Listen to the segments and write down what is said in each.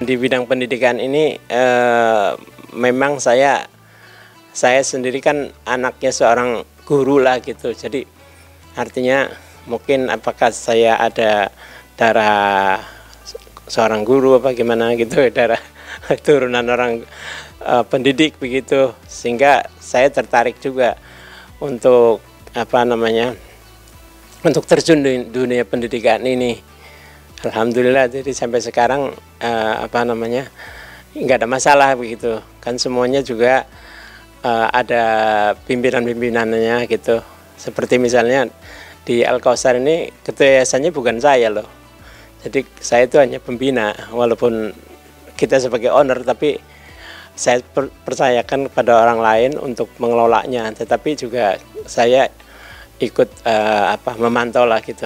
Di bidang pendidikan ini memang saya sendiri kan anaknya seorang guru lah gitu. Jadi artinya mungkin apakah saya ada darah seorang guru apa gimana gitu, darah turunan orang pendidik begitu, sehingga saya tertarik juga untuk untuk terjun di dunia pendidikan ini. Alhamdulillah, jadi sampai sekarang nggak ada masalah begitu kan, semuanya juga ada pimpinan-pimpinannya gitu. Seperti misalnya di Al-Kausar ini ketua yayasannya bukan saya loh, jadi saya itu hanya pembina, walaupun kita sebagai owner, tapi saya percayakan kepada orang lain untuk mengelolanya, tetapi juga saya ikut memantau lah gitu.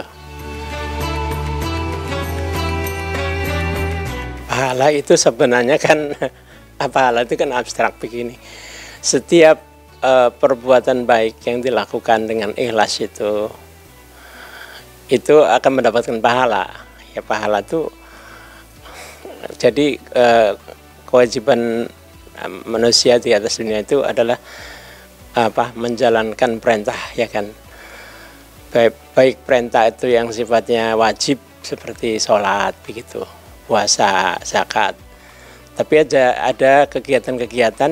Pahala itu sebenarnya kan pahala itu kan abstrak begini. Setiap perbuatan baik yang dilakukan dengan ikhlas itu akan mendapatkan pahala. Ya, pahala itu jadi kewajiban manusia di atas dunia itu adalah menjalankan perintah, ya kan. Baik perintah itu yang sifatnya wajib seperti sholat begitu, puasa, zakat. Tapi ada kegiatan-kegiatan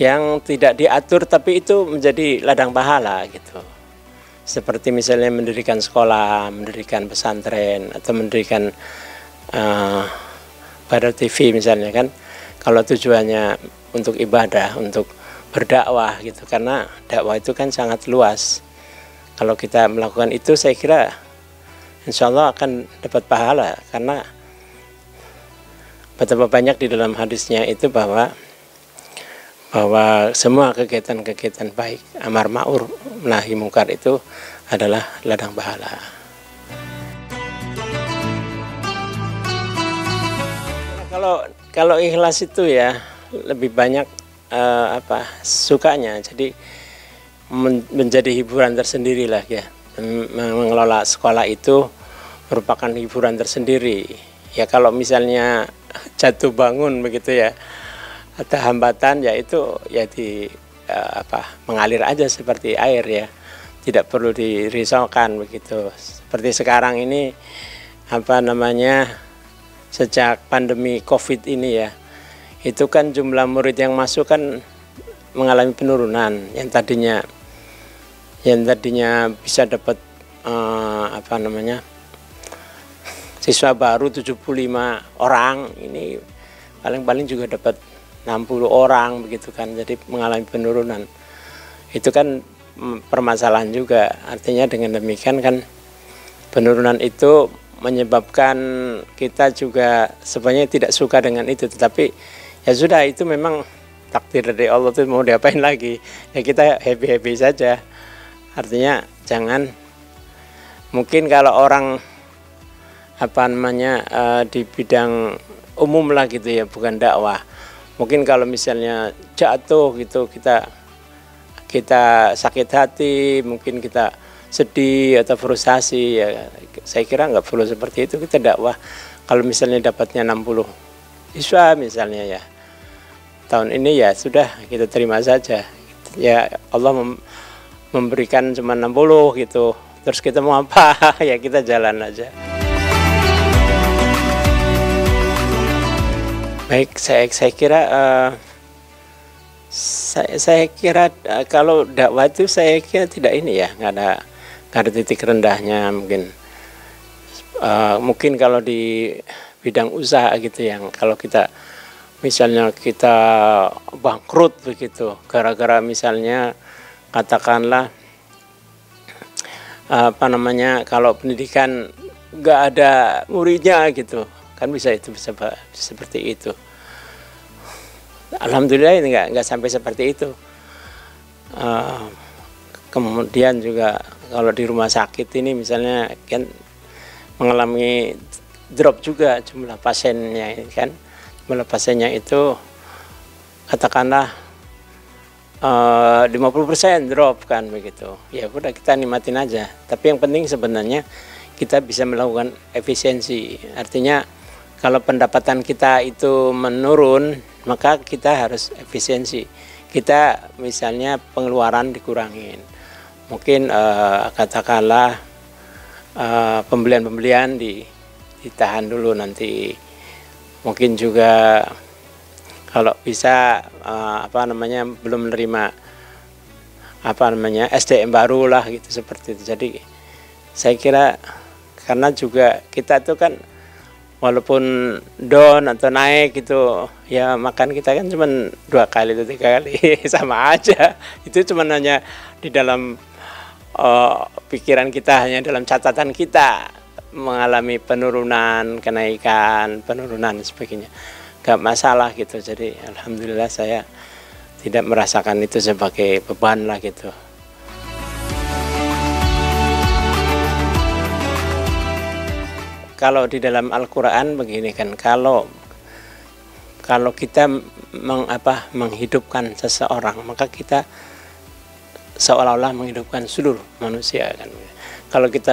yang tidak diatur tapi itu menjadi ladang pahala gitu. Seperti misalnya mendirikan sekolah, mendirikan pesantren, atau mendirikan Badar TV misalnya kan. Kalau tujuannya untuk ibadah, untuk berdakwah gitu, karena dakwah itu kan sangat luas. Kalau kita melakukan itu, saya kira insya Allah akan dapat pahala, karena betapa banyak di dalam hadisnya itu bahwa semua kegiatan-kegiatan baik, amar ma'ruf nahi mungkar itu adalah ladang pahala. Kalau ikhlas itu ya lebih banyak sukanya, jadi menjadi hiburan tersendiri lah ya. Mengelola sekolah itu merupakan hiburan tersendiri. Ya kalau misalnya jatuh bangun begitu ya, ada hambatan ya itu ya mengalir aja seperti air ya, tidak perlu dirisaukan begitu. Seperti sekarang ini sejak pandemi COVID ini ya, itu kan jumlah murid yang masuk kan mengalami penurunan. Yang tadinya bisa dapat siswa baru 75 orang, ini paling juga dapat 60 orang begitu kan, jadi mengalami penurunan. Itu kan permasalahan juga, artinya dengan demikian kan penurunan itu menyebabkan kita juga sebenarnya tidak suka dengan itu, tetapi ya sudah, itu memang takdir dari Allah, itu mau diapain lagi, ya kita happy-happy saja. Artinya jangan, mungkin kalau orang di bidang umum lah gitu ya, bukan dakwah, mungkin kalau misalnya jatuh gitu, kita sakit hati, mungkin kita sedih atau frustasi, ya saya kira nggak perlu seperti itu. Kita dakwah, kalau misalnya dapatnya 60 siswa misalnya ya tahun ini, ya sudah kita terima saja ya, Allah memberikan cuma 60 gitu, terus kita mau apa ya kita jalan aja. Baik, saya kira kalau dakwah itu saya kira tidak ini ya, nggak ada titik rendahnya. Mungkin kalau di bidang usaha gitu, yang kalau kita misalnya kita bangkrut begitu gara-gara misalnya katakanlah kalau pendidikan nggak ada muridnya gitu kan, bisa seperti itu. Alhamdulillah ini nggak sampai seperti itu. Kemudian juga kalau di rumah sakit ini misalnya kan mengalami drop juga jumlah pasiennya ini kan. Jumlah pasiennya itu katakanlah 50% drop kan begitu. Ya udah, kita nikmatin aja. Tapi yang penting sebenarnya kita bisa melakukan efisiensi. Artinya kalau pendapatan kita itu menurun, maka kita harus efisiensi. Kita misalnya pengeluaran dikurangin, mungkin katakanlah pembelian-pembelian ditahan dulu nanti, mungkin juga kalau bisa belum menerima SDM baru lah gitu, seperti itu. Jadi saya kira karena juga kita tuh kan walaupun down atau naik gitu ya, makan kita kan cuma 2 kali atau 3 kali sama aja. Itu cuma hanya di dalam pikiran kita, hanya dalam catatan kita mengalami penurunan, kenaikan, penurunan sebagainya, gak masalah gitu. Jadi alhamdulillah saya tidak merasakan itu sebagai beban lah gitu. Kalau di dalam Al-Quran begini kan, kalau kita menghidupkan seseorang, maka kita seolah-olah menghidupkan seluruh manusia kan. Kalau kita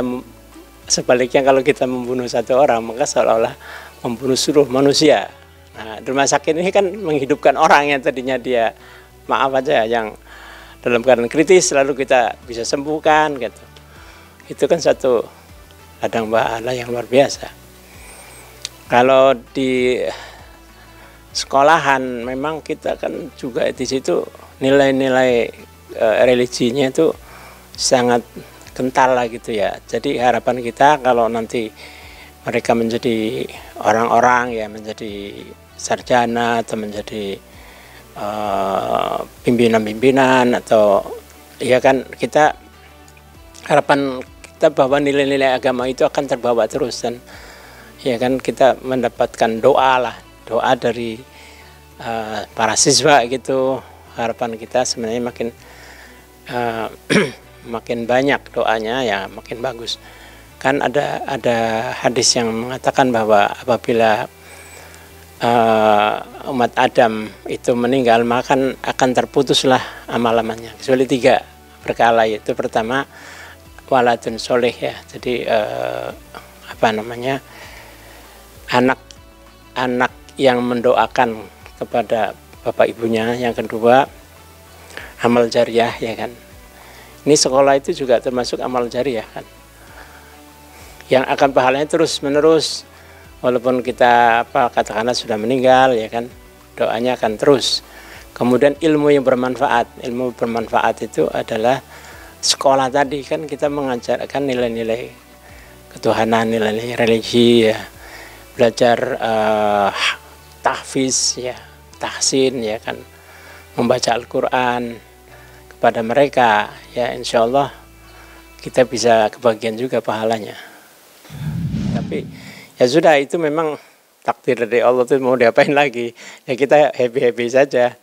sebaliknya, kalau kita membunuh satu orang, maka seolah-olah membunuh seluruh manusia. Nah, rumah sakit ini kan menghidupkan orang yang tadinya dia maaf aja yang dalam keadaan kritis, lalu kita bisa sembuhkan gitu. Itu kan satu ladang pahala yang luar biasa. Kalau di sekolahan memang kita kan juga di situ nilai-nilai religinya itu sangat kental lah gitu ya. Jadi harapan kita kalau nanti mereka menjadi orang-orang ya, menjadi sarjana atau menjadi pimpinan-pimpinan atau ya kan, kita harapan kita bahwa nilai-nilai agama itu akan terbawa terus, dan ya kan kita mendapatkan doa dari para siswa gitu. Harapan kita sebenarnya makin banyak doanya ya makin bagus. Kan ada hadis yang mengatakan bahwa apabila umat Adam itu meninggal, maka akan terputuslah amal-amalnya kecuali 3 perkara, yaitu pertama waladun soleh ya, jadi anak yang mendoakan kepada bapak ibunya. Yang kedua amal jariah ya kan, ini sekolah itu juga termasuk amal jariah kan, yang akan pahalanya terus menerus. Walaupun kita katakanlah sudah meninggal ya kan, doanya akan terus. Kemudian ilmu yang bermanfaat. Ilmu bermanfaat itu adalah sekolah tadi kan, kita mengajarkan nilai-nilai ketuhanan, nilai-nilai religi ya. Belajar tahfiz ya, tahsin ya kan, membaca Al-Quran kepada mereka ya, insya Allah kita bisa kebagian juga pahalanya. Tapi ya sudah, itu memang takdir dari Allah, tuh mau diapain lagi ya, kita happy-happy saja.